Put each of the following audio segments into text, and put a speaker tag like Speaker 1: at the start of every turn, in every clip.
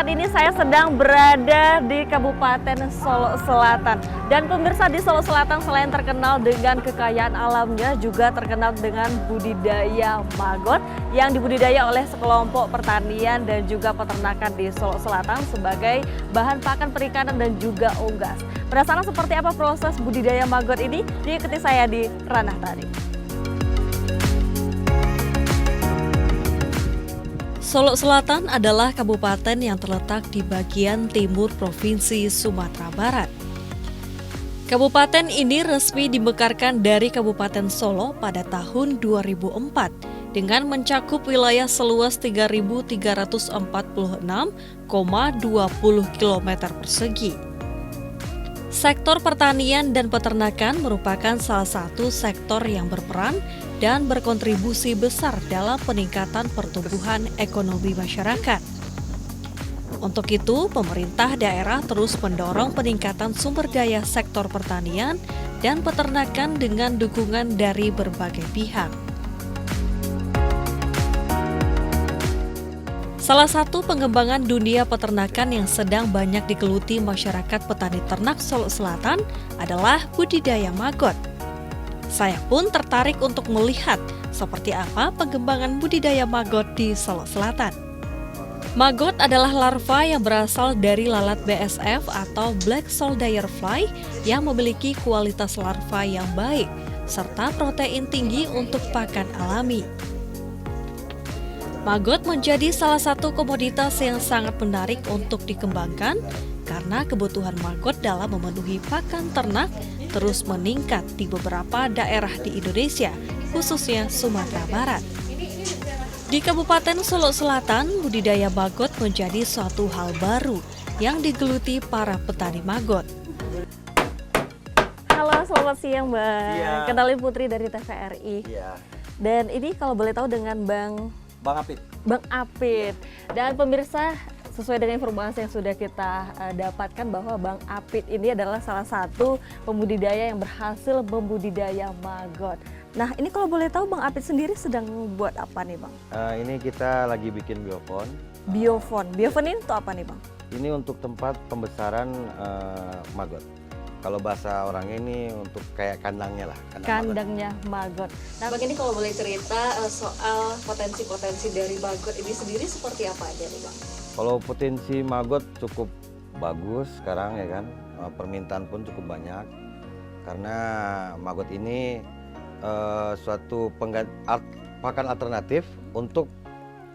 Speaker 1: saat ini saya sedang berada di Kabupaten Solo Selatan. Dan pemirsa, di Solo Selatan selain terkenal dengan kekayaan alamnya, juga terkenal dengan budidaya maggot yang dibudidaya oleh sekelompok pertanian dan juga peternakan di Solo Selatan sebagai bahan pakan perikanan dan juga unggas. Penasaran seperti apa proses budidaya maggot ini? Diikuti saya di Ranah Tari. Solo Selatan adalah kabupaten yang terletak di bagian timur Provinsi Sumatera Barat. Kabupaten ini resmi dimekarkan dari Kabupaten Solo pada tahun 2004 dengan mencakup wilayah seluas 3.346,20 km persegi. Sektor pertanian dan peternakan merupakan salah satu sektor yang berperan dan berkontribusi besar dalam peningkatan pertumbuhan ekonomi masyarakat. Untuk itu, pemerintah daerah terus mendorong peningkatan sumber daya sektor pertanian dan peternakan dengan dukungan dari berbagai pihak. Salah satu pengembangan dunia peternakan yang sedang banyak digeluti masyarakat petani ternak Solo Selatan adalah budidaya maggot. Saya pun tertarik untuk melihat seperti apa pengembangan budidaya maggot di Solo Selatan. Maggot adalah larva yang berasal dari lalat BSF atau Black Soldier Fly yang memiliki kualitas larva yang baik serta protein tinggi untuk pakan alami. Maggot menjadi salah satu komoditas yang sangat menarik untuk dikembangkan karena kebutuhan maggot dalam memenuhi pakan ternak terus meningkat di beberapa daerah di Indonesia, khususnya Sumatera Barat. Di Kabupaten Solo Selatan, budidaya maggot menjadi suatu hal baru yang digeluti para petani maggot. Halo, selamat siang Bang.
Speaker 2: Iya.
Speaker 1: Kenalin Putri dari TVRI.
Speaker 2: Iya,
Speaker 1: Dan ini kalau boleh tahu dengan Bang
Speaker 2: Apit.
Speaker 1: Apit. Dan pemirsa, sesuai dengan informasi yang sudah kita dapatkan bahwa Bang Apit ini adalah salah satu pembudidaya yang berhasil membudidaya maggot. Nah, ini kalau boleh tahu Bang Apit sendiri sedang buat apa nih Bang?
Speaker 2: Ini kita lagi bikin biofon.
Speaker 1: Biofon. Biofon ini untuk apa nih Bang?
Speaker 2: Ini untuk tempat pembesaran maggot. Kalau bahasa orangnya ini untuk kayak kandangnya lah.
Speaker 1: Kandangnya maggot. Nah, Bang, ini kalau boleh cerita soal potensi-potensi dari maggot ini sendiri seperti apa aja nih Bang?
Speaker 2: Kalau potensi maggot cukup bagus sekarang ya kan. Permintaan pun cukup banyak. Karena maggot ini suatu pakan alternatif untuk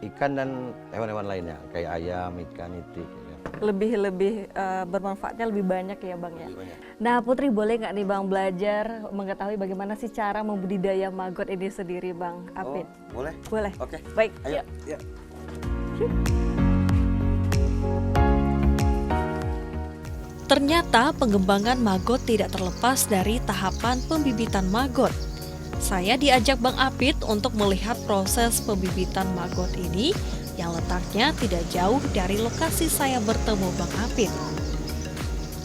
Speaker 2: ikan dan hewan-hewan lainnya. Kayak ayam, ikan, itik.
Speaker 1: Lebih bermanfaatnya lebih banyak ya Bang ya. Nah Putri, boleh nggak nih Bang belajar mengetahui bagaimana sih cara membudidaya maggot ini sendiri Bang Apit?
Speaker 2: Oh, boleh?
Speaker 1: Boleh.
Speaker 2: Oke.
Speaker 1: Baik.
Speaker 2: Ayo.
Speaker 1: Yuk.
Speaker 2: Yuk.
Speaker 1: Ternyata pengembangan maggot tidak terlepas dari tahapan pembibitan maggot. Saya diajak Bang Apit untuk melihat proses pembibitan maggot ini yang letaknya tidak jauh dari lokasi saya bertemu Bang Apit.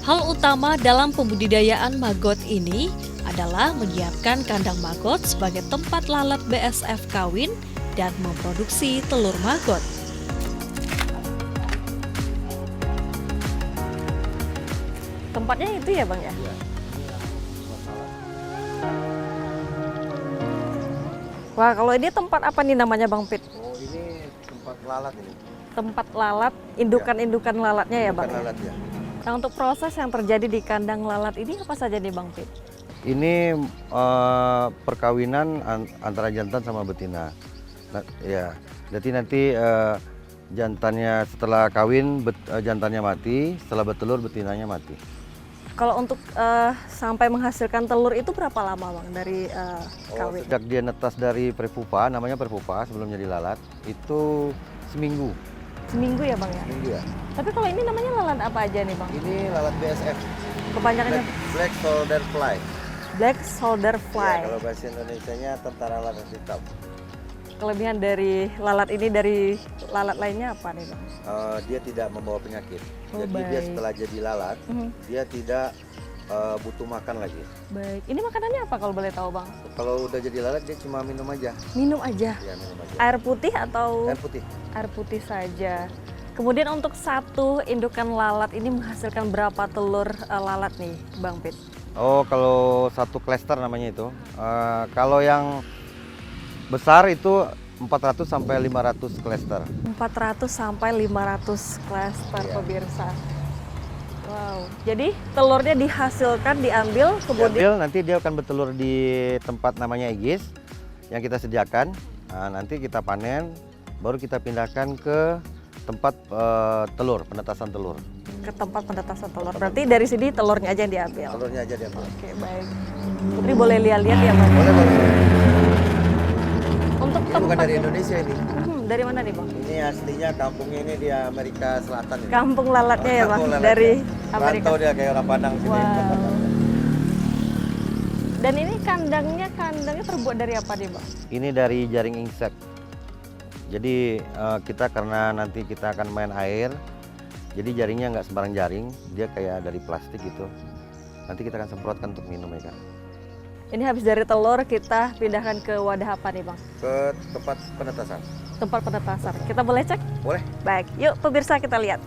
Speaker 1: Hal utama dalam pembudidayaan maggot ini adalah menyiapkan kandang maggot sebagai tempat lalat BSF kawin dan memproduksi telur maggot. Tempatnya itu ya Bang ya?
Speaker 2: Iya.
Speaker 1: Wah, kalau ini tempat apa nih namanya Bang Pit?
Speaker 2: Oh, ini tempat lalat ini.
Speaker 1: Tempat lalat, indukan-indukan lalatnya ya Bang?
Speaker 2: Bukan lalat ya.
Speaker 1: Nah, untuk proses yang terjadi di kandang lalat ini apa saja nih Bang Pit?
Speaker 2: Ini perkawinan antara jantan sama betina. Nah, ya, jadi nanti jantannya setelah kawin jantannya mati, setelah bertelur betinanya mati.
Speaker 1: Kalau untuk sampai menghasilkan telur itu berapa lama Bang dari kawin?
Speaker 2: Sejak dia netas dari prepupa, namanya prepupa sebelum jadi lalat, itu seminggu.
Speaker 1: Seminggu ya Bang ya?
Speaker 2: Seminggu ya.
Speaker 1: Tapi kalau ini namanya lalat apa aja nih Bang?
Speaker 2: Ini lalat BSF.
Speaker 1: Kepanjangannya
Speaker 2: Black Soldier Fly.
Speaker 1: Black Soldier
Speaker 2: Ya,
Speaker 1: Fly.
Speaker 2: kalau bahasa Indonesianya tentara lalat hitam.
Speaker 1: Kelebihan dari lalat ini dari lalat lainnya apa nih Bang?
Speaker 2: Dia tidak membawa penyakit.
Speaker 1: Oh,
Speaker 2: Jadi dia
Speaker 1: baik.
Speaker 2: setelah jadi lalat, dia tidak butuh makan lagi.
Speaker 1: Baik. Ini makanannya apa kalau boleh tahu Bang?
Speaker 2: Kalau udah jadi lalat dia cuma minum aja.
Speaker 1: Minum aja.
Speaker 2: Ya, minum aja.
Speaker 1: Air putih atau
Speaker 2: Air putih.
Speaker 1: air putih saja. Kemudian untuk satu indukan lalat ini menghasilkan berapa telur lalat nih, Bang Pit?
Speaker 2: Oh, kalau satu klaster namanya itu. Kalau yang besar itu 400 sampai 500 klaster.
Speaker 1: 400 sampai 500 klaster,
Speaker 2: Iya.
Speaker 1: pemirsa. Wow. Jadi telurnya dihasilkan, diambil, kemudian
Speaker 2: Diambil, nanti dia akan bertelur di tempat namanya Aegis yang kita sediakan. Nah, nanti kita panen, baru kita pindahkan ke tempat telur, penetasan telur.
Speaker 1: ke tempat penetasan telur. Berarti dari sini telurnya aja yang diambil.
Speaker 2: Telurnya aja diambil.
Speaker 1: Oke, baik. Putri boleh lihat-lihat ya, Bang?
Speaker 2: Boleh, boleh.
Speaker 1: Untuk
Speaker 3: Ini
Speaker 1: tempat
Speaker 3: bukan dari Indonesia ini.
Speaker 1: dari mana nih, Bang?
Speaker 3: Ini aslinya kampungnya ini di Amerika Selatan. Ini.
Speaker 1: Kampung lalatnya ya, Bang?
Speaker 3: Kampung lalatnya.
Speaker 1: Dari Amerika.
Speaker 3: Rantau dia kayak orang Padang sini.
Speaker 1: Wow. Dan ini kandangnya terbuat dari apa nih, Bang?
Speaker 2: Ini dari jaring insek. Jadi kita karena nanti kita akan main air, jadi jaringnya nggak sembarang jaring, dia kayak dari plastik gitu. Nanti kita akan semprotkan untuk minum ya kan.
Speaker 1: Ini habis dari telur kita pindahkan ke wadah apa nih, Bang?
Speaker 3: Ke tempat penetasan.
Speaker 1: Tempat penetasan. Kita boleh cek?
Speaker 3: Boleh?
Speaker 1: Baik, yuk pemirsa kita lihat.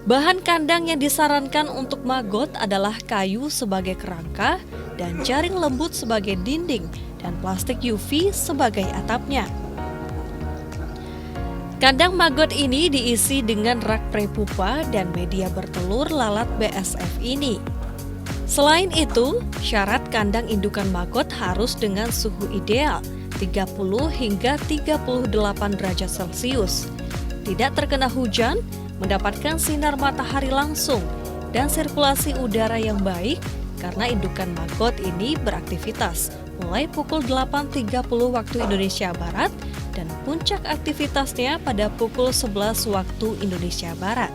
Speaker 1: Bahan kandang yang disarankan untuk maggot adalah kayu sebagai kerangka dan jaring lembut sebagai dinding dan plastik UV sebagai atapnya. Kandang maggot ini diisi dengan rak prepupa dan media bertelur lalat BSF ini. Selain itu, syarat kandang indukan maggot harus dengan suhu ideal 30 hingga 38 derajat Celcius. Tidak terkena hujan, mendapatkan sinar matahari langsung, dan sirkulasi udara yang baik karena indukan maggot ini beraktivitas mulai pukul 8.30 waktu Indonesia Barat dan puncak aktivitasnya pada pukul 11 waktu Indonesia Barat.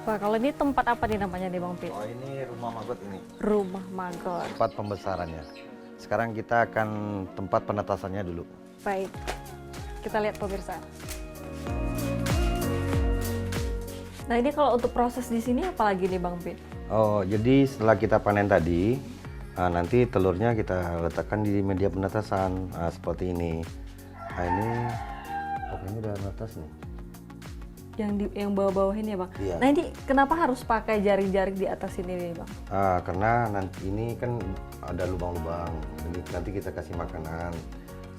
Speaker 1: Pak, kalau ini tempat apa nih namanya nih, Bang Pit?
Speaker 2: Oh, ini rumah maggot ini,
Speaker 1: Rumah maggot.
Speaker 2: tempat pembesarannya. Sekarang kita akan tempat penetasannya dulu.
Speaker 1: Baik, kita lihat pemirsa. Nah, ini kalau untuk proses di sini apa lagi nih, Bang Pit?
Speaker 2: Oh, jadi setelah kita panen tadi, nanti telurnya kita letakkan di media penetasan seperti ini. Nah, ini pokoknya udah netas nih.
Speaker 1: Yang bawah-bawah ini ya, Bang?
Speaker 2: Iya.
Speaker 1: Nah, ini kenapa harus pakai jaring-jaring di atas ini nih, Bang?
Speaker 2: Karena nanti ini kan ada lubang-lubang, jadi nanti kita kasih makanan.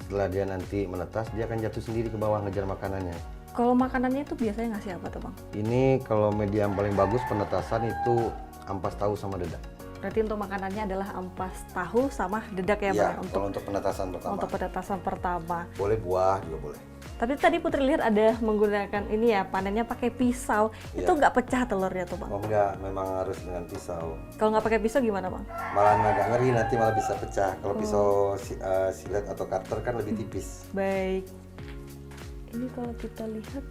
Speaker 2: Setelah dia nanti menetas, dia akan jatuh sendiri ke bawah ngejar makanannya.
Speaker 1: Kalau makanannya itu biasanya ngasih apa tuh, Bang?
Speaker 2: Ini kalau media yang paling bagus penetasan itu ampas tahu sama dedak.
Speaker 1: Berarti untuk makanannya adalah ampas tahu sama dedak ya,
Speaker 2: Iya,
Speaker 1: Bang?
Speaker 2: kalau untuk penetasan pertama.
Speaker 1: Untuk penetasan pertama.
Speaker 2: Boleh buah juga boleh.
Speaker 1: Tapi tadi Putri lihat ada menggunakan ini ya, panennya pakai pisau.
Speaker 2: Iya.
Speaker 1: Itu nggak pecah telurnya tuh, Bang?
Speaker 2: Oh enggak, memang harus dengan pisau.
Speaker 1: Kalau nggak pakai pisau gimana, Bang?
Speaker 2: Malah agak ngeri nanti malah bisa pecah. Kalau pisau silet atau cutter kan lebih tipis.
Speaker 1: Baik. Ini kalau kita lihat,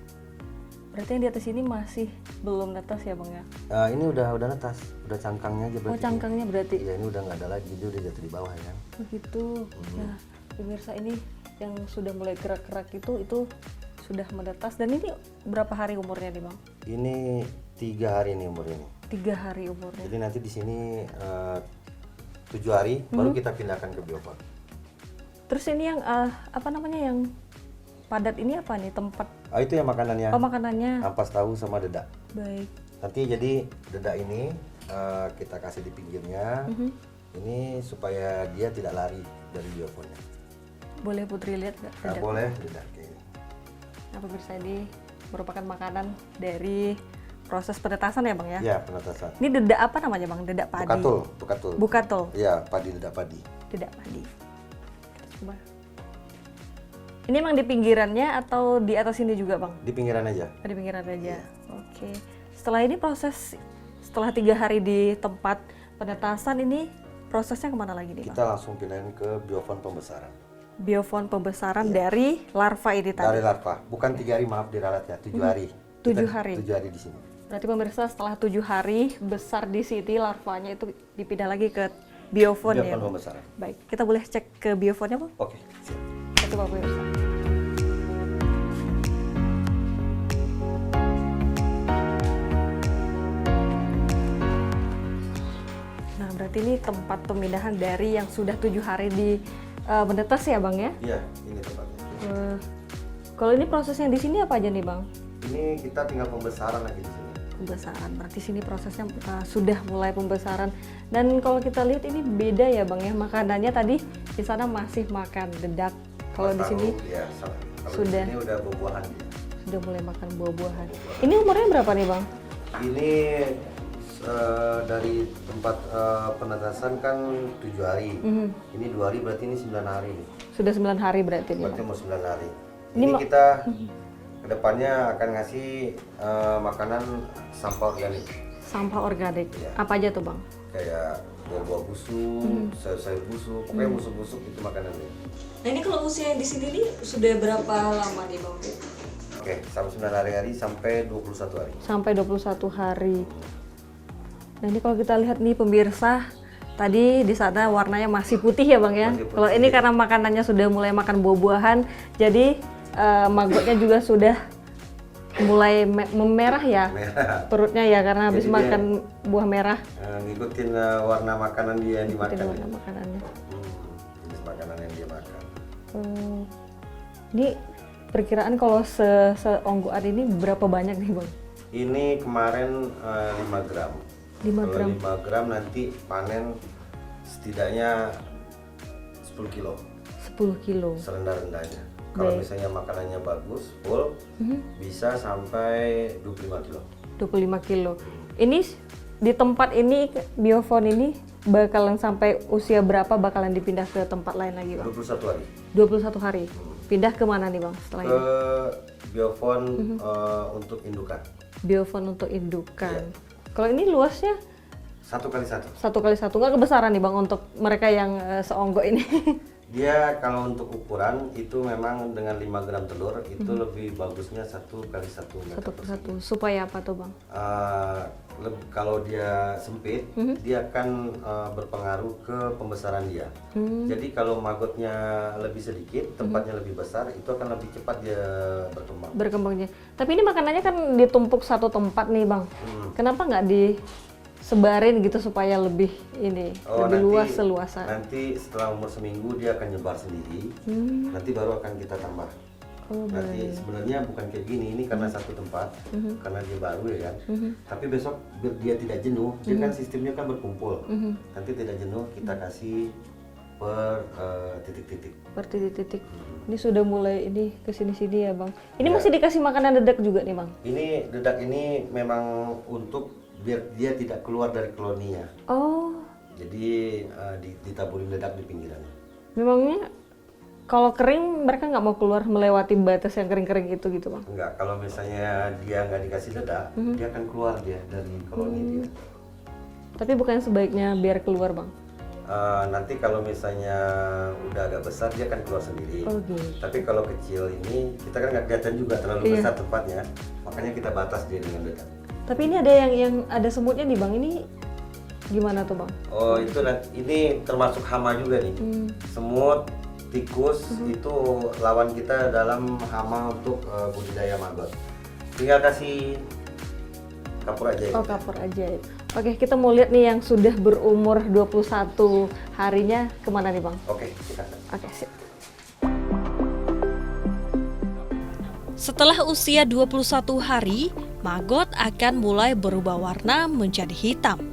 Speaker 1: berarti yang di atas ini masih belum netas ya, Bang ya?
Speaker 2: Ini udah netas, udah cangkangnya aja berarti.
Speaker 1: Oh, cangkangnya berarti.
Speaker 2: Iya, ini udah nggak ada lagi, dia udah jatuh di bawah ya.
Speaker 1: Begitu. Nah, pemirsa, ini yang sudah mulai gerak-gerak itu sudah menetas. Dan ini berapa hari umurnya nih, Bang?
Speaker 2: Ini 3 hari nih umur ini.
Speaker 1: 3 hari umurnya.
Speaker 2: Jadi nanti di sini 7 hari baru kita pindahkan ke biofarm.
Speaker 1: Terus ini yang apa namanya yang padat ini apa nih tempat?
Speaker 2: Itu yang makanannya.
Speaker 1: Oh, makanannya.
Speaker 2: Ampas tahu sama dedak.
Speaker 1: Baik.
Speaker 2: Nanti jadi dedak ini kita kasih di pinggirnya. Ini supaya dia tidak lari dari biofarmnya.
Speaker 1: Boleh Putri lihat nggak?
Speaker 2: Nah,
Speaker 1: dedak?
Speaker 2: boleh dedak kayak ini.
Speaker 1: Nah, pemirsa, ini merupakan makanan dari proses penetasan ya, Bang ya?
Speaker 2: Ya, penetasan.
Speaker 1: Ini dedak apa namanya, Bang? Dedak padi.
Speaker 2: Bukatul.
Speaker 1: Bukatul.
Speaker 2: Iya, dedak padi.
Speaker 1: Dedak padi. Kita coba. Ini emang di pinggirannya atau di atas ini juga, Bang?
Speaker 2: Di pinggiran aja.
Speaker 1: Di pinggiran aja. Oke. Setelah ini setelah 3 hari di tempat penetasan ini prosesnya kemana lagi nih, Bang?
Speaker 2: Kita langsung pindahin ke biofarm pembesaran.
Speaker 1: Biofarm pembesaran dari larva ini tadi.
Speaker 2: Dari larva, bukan 3 hari, maaf diralat ya, 7 hari.
Speaker 1: 7 hari.
Speaker 2: 7 hari di sini.
Speaker 1: Berarti pemirsa, setelah 7 hari besar di sini, larvanya itu dipindah lagi ke biofarm ya,
Speaker 2: Biofarm
Speaker 1: Bang?
Speaker 2: pembesaran.
Speaker 1: Baik, kita boleh cek ke biofarmnya, Bang?
Speaker 2: Oke, siap.
Speaker 1: Kita coba pemirsa. Nah, berarti ini tempat pemindahan dari yang sudah 7 hari di menetas ya Bang ya?
Speaker 2: Iya, ini tempatnya.
Speaker 1: Kalau ini prosesnya di sini apa aja nih Bang?
Speaker 2: Ini kita tinggal pembesaran lagi di sini.
Speaker 1: Pembesaran, berarti sini prosesnya sudah mulai pembesaran. Dan kalau kita lihat ini beda ya Bang ya, makanannya tadi di sana masih makan dedak. Kalau di sini
Speaker 2: ya,
Speaker 1: sudah.
Speaker 2: Di sini udah buah-buahan dia.
Speaker 1: Sudah mulai makan buah-buahan. Ini umurnya berapa nih Bang?
Speaker 2: Ini dari tempat penetasan kan 7 hari. Ini 2 hari, berarti ini 9 hari nih.
Speaker 1: Sudah 9 hari berarti nih
Speaker 2: Berarti
Speaker 1: Bang.
Speaker 2: mau 9 hari.
Speaker 1: Ini
Speaker 2: Ini kita kedepannya akan ngasih makanan sampah organik.
Speaker 1: Sampah organik.
Speaker 2: Iya.
Speaker 1: Apa aja tuh Bang?
Speaker 2: Kayak buah-buah busuk, sayur-sayur busuk, pokoknya busuk-busuk itu makanannya.
Speaker 1: Nah ini kalau usia di sini nih sudah berapa lama nih Bang?
Speaker 2: Oke, sampai 9 hari sampai 21 hari.
Speaker 1: Sampai 21 hari. Nah ini kalau kita lihat nih pemirsa, tadi di sana warnanya masih putih ya Bang ya.
Speaker 2: Masih putih.
Speaker 1: Kalau ini karena makanannya sudah mulai makan buah-buahan, jadi maggotnya juga sudah mulai memerah ya.
Speaker 2: Merah.
Speaker 1: Perutnya ya karena habis
Speaker 2: Jadi dia-
Speaker 1: makan buah merah.
Speaker 2: Ngikutin warna makanan dia yang dimakan.
Speaker 1: Ikutin warna makanannya.
Speaker 2: Jenis makanan yang dia makan.
Speaker 1: Ini perkiraan kalau seonggoan ini berapa banyak nih Bang?
Speaker 2: Ini kemarin 5 gram.
Speaker 1: 5 gram.
Speaker 2: Kalau 5 gram nanti panen setidaknya 10 kilo.
Speaker 1: 10 kilo.
Speaker 2: Serendah-rendahnya. Kalau
Speaker 1: Baik.
Speaker 2: misalnya makanannya bagus, full, bisa sampai 25 kilo.
Speaker 1: 25 kilo. Ini di tempat ini biofon ini bakalan sampai usia berapa bakalan dipindah ke tempat lain lagi Bang?
Speaker 2: 21 hari.
Speaker 1: 21 hari. Pindah ke mana nih Bang setelah
Speaker 2: Ke
Speaker 1: ini?
Speaker 2: biofon untuk indukan.
Speaker 1: Biofon untuk indukan.
Speaker 2: Iya.
Speaker 1: Kalau ini luasnya
Speaker 2: 1x1.
Speaker 1: 1x1, nggak kebesaran nih Bang untuk mereka yang seonggok ini.
Speaker 2: Dia kalau untuk ukuran itu memang dengan 5 gram telur itu lebih bagusnya 1x1 meter.
Speaker 1: 1x1. Supaya apa tuh Bang?
Speaker 2: Kalau dia sempit, dia akan berpengaruh ke pembesaran dia. Jadi kalau maggotnya lebih sedikit, tempatnya lebih besar, itu akan lebih cepat dia berkembang.
Speaker 1: Berkembangnya. Tapi ini makanannya kan ditumpuk satu tempat nih Bang. Kenapa nggak disebarin gitu supaya lebih ini lebih luas seluasan?
Speaker 2: Nanti setelah umur seminggu dia akan nyebar sendiri. Nanti baru akan kita tambah. Nanti sebenarnya bukan kayak gini, ini karena satu tempat, karena dia baru ya kan. Tapi besok biar dia tidak jenuh, dia kan sistemnya kan berkumpul. Nanti tidak jenuh kita kasih per titik-titik.
Speaker 1: Per titik-titik. Ini sudah mulai ini kesini-sini ya Bang. Ini
Speaker 2: Ya.
Speaker 1: masih dikasih makanan dedak juga nih Bang?
Speaker 2: Ini dedak ini memang untuk biar dia tidak keluar dari koloninya.
Speaker 1: Oh,
Speaker 2: Jadi ditaburin dedak di pinggiran.
Speaker 1: memangnya kalau kering mereka nggak mau keluar melewati batas yang kering-kering itu gitu Bang?
Speaker 2: Enggak, kalau misalnya dia nggak dikasih dedak, dia akan keluar dia dari koloni dia.
Speaker 1: Tapi bukan sebaiknya biar keluar Bang?
Speaker 2: Nanti kalau misalnya udah agak besar dia akan keluar sendiri.
Speaker 1: Oh gitu.
Speaker 2: Tapi kalau kecil ini kita kan nggak kelihatan juga terlalu
Speaker 1: Iya.
Speaker 2: besar tempatnya, makanya kita batas dia dengan dedak.
Speaker 1: Tapi ini ada yang ada semutnya nih Bang, ini gimana tuh Bang?
Speaker 2: Oh itu ini termasuk hama juga nih. Semut, tikus itu lawan kita dalam hama untuk budidaya maggot. Tinggal kasih kapur aja.
Speaker 1: Oh kapur ajaib. Oke, kita mau lihat nih yang sudah berumur 21 harinya kemana nih Bang?
Speaker 2: Oke, kita.
Speaker 1: Oke, sip. Setelah usia 21 hari, maggot akan mulai berubah warna menjadi hitam.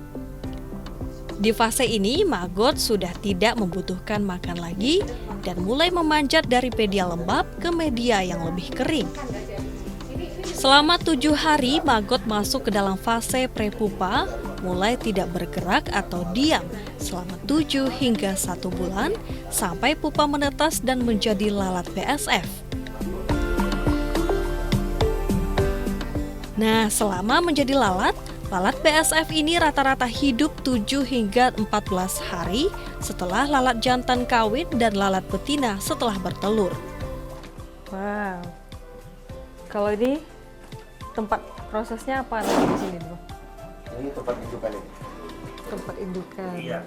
Speaker 1: Di fase ini, maggot sudah tidak membutuhkan makan lagi dan mulai memanjat dari media lembab ke media yang lebih kering. Selama 7 hari, maggot masuk ke dalam fase prepupa, mulai tidak bergerak atau diam selama 7 hingga 1 bulan, sampai pupa menetas dan menjadi lalat BSF. Nah, selama menjadi lalat BSF ini rata-rata hidup 7 hingga 14 hari setelah lalat jantan kawin dan lalat betina setelah bertelur. Wow. Kalau ini tempat prosesnya apa lagi di sini, Bang?
Speaker 2: Ini tempat indukan ini.
Speaker 1: Tempat indukan.
Speaker 2: Iya.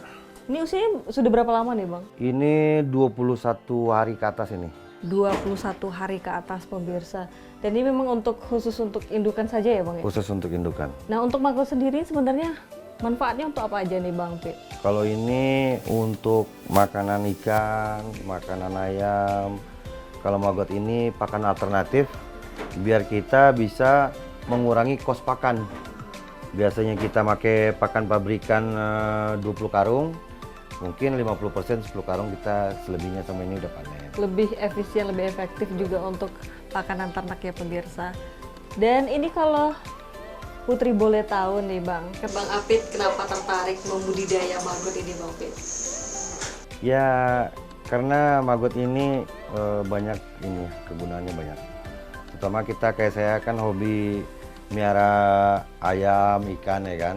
Speaker 1: Ini usianya sudah berapa lama nih, Bang?
Speaker 2: Ini 21 hari ke atas ini.
Speaker 1: 21 hari ke atas pemirsa. Dan ini memang khusus untuk indukan saja ya Bang ya?
Speaker 2: Khusus untuk indukan.
Speaker 1: Nah untuk maggot sendiri sebenarnya
Speaker 4: Manfaatnya untuk apa aja nih Bang Pit?
Speaker 2: Kalau ini untuk makanan ikan, makanan ayam. Kalau maggot ini pakan alternatif biar kita bisa mengurangi kos pakan. Biasanya kita pakai pakan pabrikan 20 karung, mungkin 50% 10 karung, kita selebihnya sama ini udah panen.
Speaker 4: Lebih efisien, lebih efektif juga untuk pakanan ternak ya pemirsa. Dan ini kalau Putri boleh tahu nih Bang,
Speaker 1: Bang Apit kenapa tertarik membudidaya maggot ini Bang Apit?
Speaker 2: Ya karena maggot ini banyak ini kegunaannya banyak. Terutama kita kayak saya kan hobi miara ayam, ikan ya kan.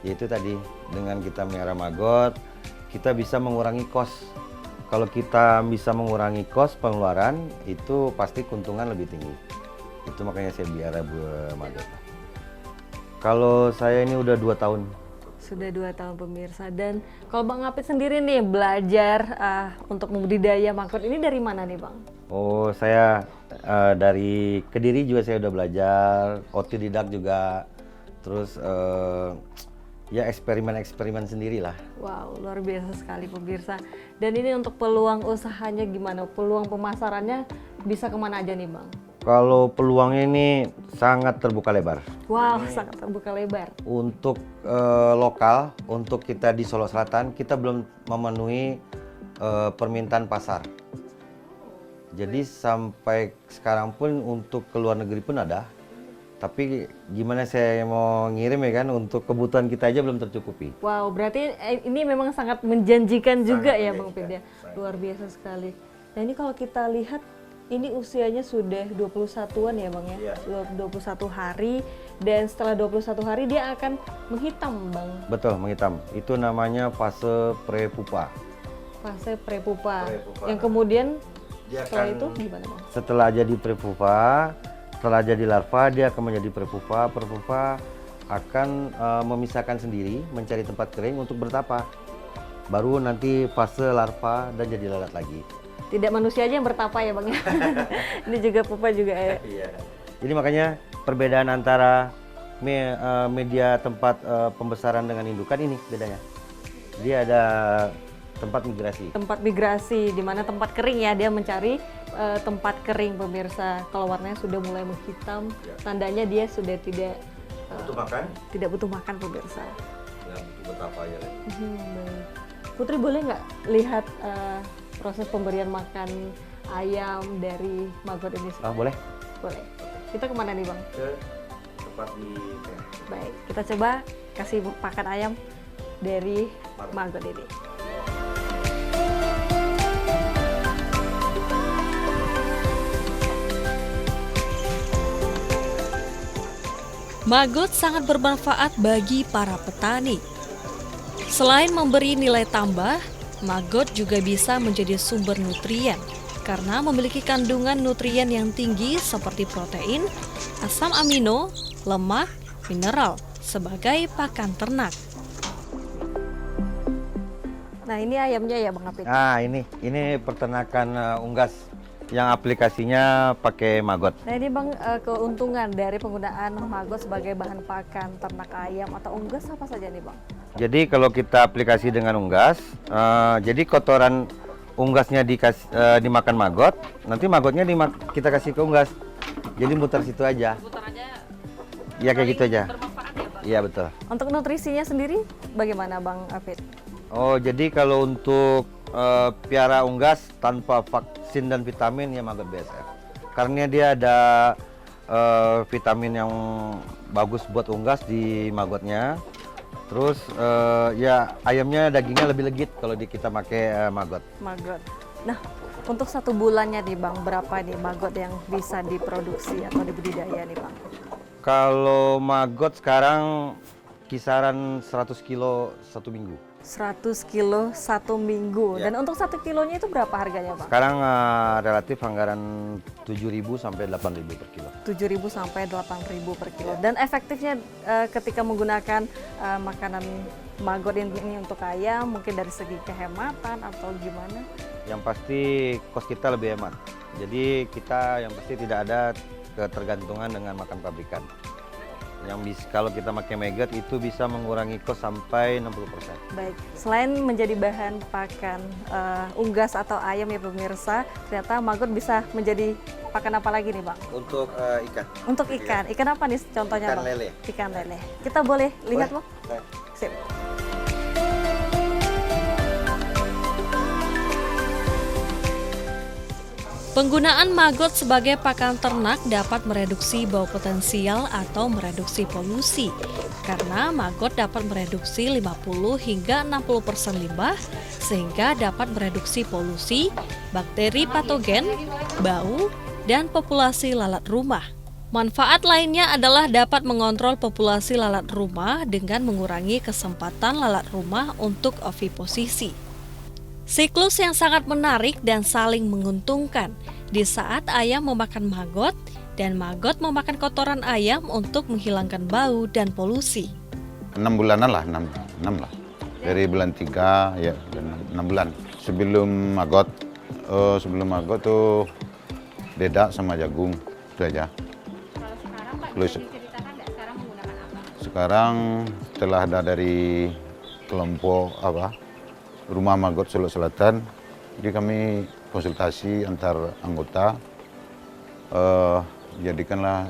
Speaker 2: Yaitu tadi dengan kita miara maggot kita bisa mengurangi kos. Kalau kita bisa mengurangi kos pengeluaran itu pasti keuntungan lebih tinggi. Itu makanya saya biara maggot. Kalau saya ini udah 2 tahun.
Speaker 4: sudah 2 tahun pemirsa. Dan kalau Bang Apit sendiri nih belajar untuk membudidaya maggot ini dari mana nih Bang?
Speaker 2: Oh, saya dari Kediri juga saya udah belajar, otodidak juga, terus ya eksperimen-eksperimen sendiri lah.
Speaker 4: Wow, luar biasa sekali pemirsa. Dan ini untuk peluang usahanya gimana? Peluang pemasarannya bisa kemana aja nih Bang?
Speaker 2: Kalau peluangnya ini sangat terbuka lebar.
Speaker 4: Wow, sangat terbuka lebar.
Speaker 2: Untuk lokal, untuk kita di Solo Selatan, kita belum memenuhi permintaan pasar. Jadi sampai sekarang pun untuk ke luar negeri pun ada. Tapi gimana saya mau ngirim ya kan, untuk kebutuhan kita aja belum tercukupi.
Speaker 4: Wow, berarti ini memang sangat menjanjikan juga ya Bang Pit ya. Luar biasa sekali. Nah ini kalau kita lihat, ini usianya sudah 21-an ya Bang ya?
Speaker 2: Iya.
Speaker 4: 21 hari, dan setelah 21 hari dia akan menghitam Bang.
Speaker 2: Betul, menghitam. Itu namanya fase prepupa.
Speaker 4: Fase prepupa.
Speaker 2: Prepupa.
Speaker 4: Yang kemudian
Speaker 2: Dia
Speaker 4: setelah
Speaker 2: akan-
Speaker 4: itu gimana Bang?
Speaker 2: Setelah jadi prepupa, setelah jadi larva, dia akan menjadi prepupa. Prepupa akan memisahkan sendiri, mencari tempat kering untuk bertapa. Baru nanti fase larva dan jadi lalat lagi.
Speaker 4: Tidak manusia aja yang bertapa ya Bang ya? Ini juga pupa juga ya?
Speaker 2: Jadi makanya perbedaan antara media tempat pembesaran dengan indukan ini bedanya. Dia ada tempat migrasi.
Speaker 4: Tempat migrasi, di mana tempat kering ya, dia mencari tempat kering pemirsa. Kalau warnanya sudah mulai menghitam, tandanya dia sudah tidak
Speaker 2: Untuk makan?
Speaker 4: tidak butuh makan pemirsa.
Speaker 2: Ya, butuh bertapa aja lagi.
Speaker 4: Baik. Putri boleh nggak lihat proses pemberian makan ayam dari maggot ini?
Speaker 2: Ah, boleh?
Speaker 4: Boleh. Kita kemana nih Bang?
Speaker 2: Ke tempat di
Speaker 4: Baik, kita coba kasih pakan ayam dari maggot ini.
Speaker 1: Maggot sangat bermanfaat bagi para petani. Selain memberi nilai tambah, maggot juga bisa menjadi sumber nutrien karena memiliki kandungan nutrien yang tinggi seperti protein, asam amino, lemak, mineral sebagai pakan ternak.
Speaker 4: Nah ini ayamnya ya Bang Apit?
Speaker 2: Ah, ini peternakan unggas yang aplikasinya pakai maggot.
Speaker 4: Nah ini Bang, keuntungan dari penggunaan maggot sebagai bahan pakan ternak ayam atau unggas apa saja nih Bang?
Speaker 2: Jadi kalau kita aplikasi dengan unggas, jadi kotoran unggasnya dimakan maggot, nanti maggotnya kita kasih ke unggas. Jadi muter situ aja.
Speaker 1: Putar aja.
Speaker 2: Ya kayak gitu aja.
Speaker 1: Bermanfaat ya Bang?
Speaker 2: Iya betul.
Speaker 4: Untuk nutrisinya sendiri bagaimana Bang Apit?
Speaker 2: Oh, jadi kalau untuk piara unggas tanpa vaksin dan vitamin ya maggot BSF. Karena dia ada vitamin yang bagus buat unggas di maggotnya. Terus ya ayamnya dagingnya lebih legit kalau kita pakai maggot.
Speaker 4: Maggot. Nah untuk 1 bulannya nih Bang, berapa nih maggot yang bisa diproduksi atau dibudidaya nih Bang?
Speaker 2: Kalau maggot sekarang kisaran 100 kilo 1 minggu.
Speaker 4: 100 kilo 1 minggu.
Speaker 2: Ya.
Speaker 4: Dan untuk 1 kilonya itu berapa harganya Bang?
Speaker 2: Sekarang relatif anggaran 7.000 sampai 8.000 per kilo.
Speaker 4: 7.000 sampai 8.000 per kilo. Dan efektifnya ketika menggunakan makanan maggot ini untuk ayam, mungkin dari segi kehematan atau gimana?
Speaker 2: Yang pasti kos kita lebih hemat. Jadi kita yang pasti tidak ada ketergantungan dengan makan pabrikan. yang bisa kalau kita pakai maggot itu bisa mengurangi kos sampai 60%.
Speaker 4: Baik, selain menjadi bahan pakan unggas atau ayam ya pemirsa, ternyata maggot bisa menjadi pakan apa lagi nih Bang?
Speaker 3: Untuk ikan.
Speaker 4: Untuk ikan, ikan apa nih contohnya
Speaker 3: Ikan
Speaker 4: Bang?
Speaker 3: lele.
Speaker 4: Ikan lele. Kita boleh lihat Bang?
Speaker 3: Boleh.
Speaker 4: Sip.
Speaker 1: Penggunaan maggot sebagai pakan ternak dapat mereduksi bau potensial atau mereduksi polusi. Karena maggot dapat mereduksi 50 hingga 60% limbah, sehingga dapat mereduksi polusi, bakteri patogen, bau, dan populasi lalat rumah. Manfaat lainnya adalah dapat mengontrol populasi lalat rumah dengan mengurangi kesempatan lalat rumah untuk oviposisi. Siklus yang sangat menarik dan saling menguntungkan di saat ayam memakan maggot dan maggot memakan kotoran ayam untuk menghilangkan bau dan polusi.
Speaker 5: 6 bulanan lah, 6 lah. Dari bulan 3 ya, 6 bulan. Sebelum maggot tuh dedak sama jagung, itu aja.
Speaker 6: Kalau sekarang Pak,
Speaker 5: Plus-
Speaker 6: bisa diceritakan nggak sekarang menggunakan apa?
Speaker 5: Sekarang setelah ada dari kelompok Rumah Maggot Solo Selatan, jadi kami konsultasi antar anggota, jadikanlah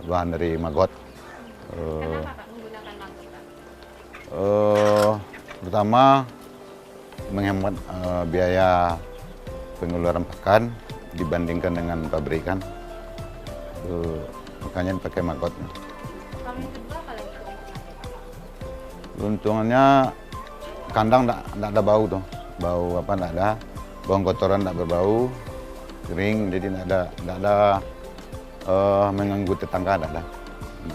Speaker 5: bahan dari maggot.
Speaker 6: Kenapa Pak menggunakan maggot Pak?
Speaker 5: Pertama menghemat biaya pengeluaran pakan dibandingkan dengan pabrikan, makanya pakai maggot.
Speaker 6: Kalau yang kedua apa lagi keuntungannya?
Speaker 5: Keuntungannya kandang enggak ada bau tuh, enggak ada, buang kotoran enggak berbau, kering, jadi enggak ada mengganggu tetangga, enggak ada,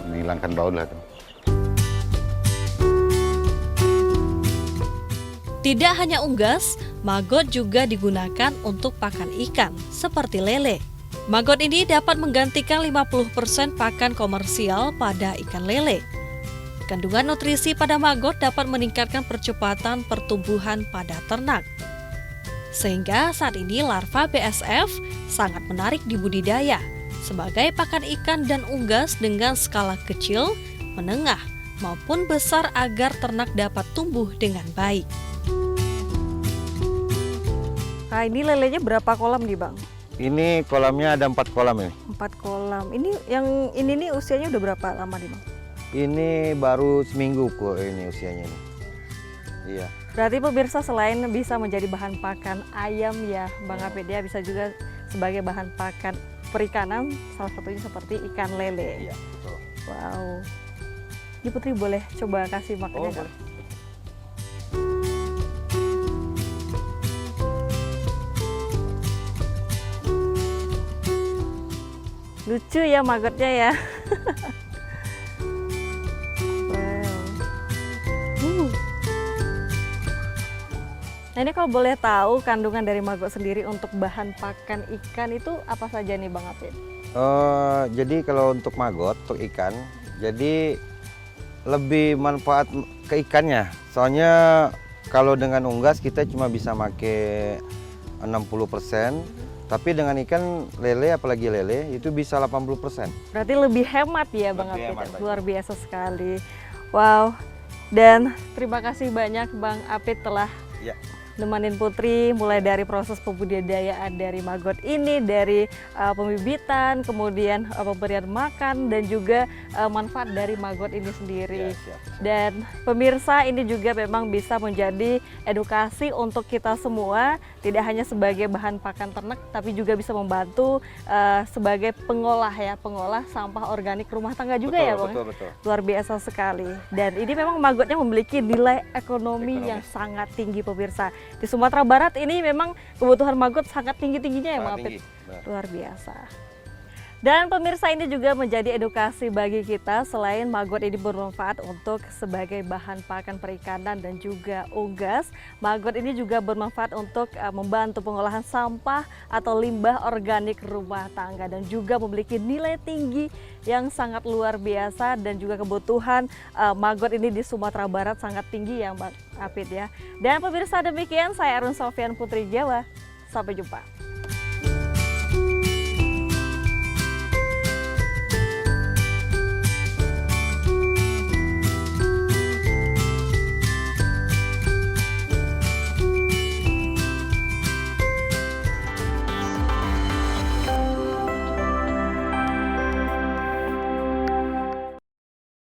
Speaker 5: menghilangkan bau lah tuh.
Speaker 1: Tidak hanya unggas, maggot juga digunakan untuk pakan ikan, seperti lele. Maggot ini dapat menggantikan 50% pakan komersial pada ikan lele. Kandungan nutrisi pada maggot dapat meningkatkan percepatan pertumbuhan pada ternak. Sehingga saat ini larva BSF sangat menarik dibudidaya sebagai pakan ikan dan unggas dengan skala kecil, menengah, maupun besar agar ternak dapat tumbuh dengan baik.
Speaker 4: Nah, ini lelenya berapa kolam nih Bang?
Speaker 2: Ini kolamnya ada 4 kolam ini.
Speaker 4: 4 kolam. Ini yang ini nih usianya udah berapa lama nih Bang?
Speaker 2: Ini baru seminggu kok ini usianya ini. Iya.
Speaker 4: Berarti pemirsa selain bisa menjadi bahan pakan ayam ya Bang Apit ya, bisa juga sebagai bahan pakan perikanan, salah satunya seperti ikan lele.
Speaker 2: Iya, betul.
Speaker 4: Wow. Ini Putri boleh coba kasih makannya nggak?
Speaker 2: boleh.
Speaker 4: Lucu ya maggotnya ya. Wow. Nah ini kalau boleh tahu kandungan dari maggot sendiri untuk bahan pakan ikan itu apa saja nih Bang Apit?
Speaker 2: Jadi kalau untuk maggot, untuk ikan, jadi lebih manfaat ke ikannya. Soalnya kalau dengan unggas kita cuma bisa pakai 60%, tapi dengan ikan lele, apalagi lele, itu bisa 80%.
Speaker 4: Berarti lebih hemat ya Bang
Speaker 2: Lebih
Speaker 4: Apit,
Speaker 2: hemat,
Speaker 4: luar biasa sekali. Wow, dan terima kasih banyak Bang Apit telah
Speaker 2: Ya.
Speaker 4: nemanin Putri mulai dari proses pembudidayaan dari maggot ini, dari pembibitan, kemudian pemberian makan dan juga manfaat dari maggot ini sendiri.
Speaker 2: Ya, siap.
Speaker 4: Dan pemirsa, ini juga memang bisa menjadi edukasi untuk kita semua, tidak hanya sebagai bahan pakan ternak tapi juga bisa membantu sebagai pengolah sampah organik rumah tangga juga
Speaker 2: Betul,
Speaker 4: ya Bang.
Speaker 2: betul.
Speaker 4: Luar biasa sekali. Dan ini memang maggotnya memiliki nilai ekonomi yang sangat tinggi pemirsa. Di Sumatera Barat ini memang kebutuhan maggot sangat tinggi-tingginya ya
Speaker 2: Sangat
Speaker 4: Bang Apit.
Speaker 2: tinggi, benar.
Speaker 4: Luar biasa. Dan pemirsa, ini juga menjadi edukasi bagi kita. Selain maggot ini bermanfaat untuk sebagai bahan pakan perikanan dan juga unggas, maggot ini juga bermanfaat untuk membantu pengolahan sampah atau limbah organik rumah tangga dan juga memiliki nilai tinggi yang sangat luar biasa, dan juga kebutuhan maggot ini di Sumatera Barat sangat tinggi ya Bang Apit ya. Dan pemirsa, demikian saya Arun Sofian Putri Jawa. Sampai jumpa.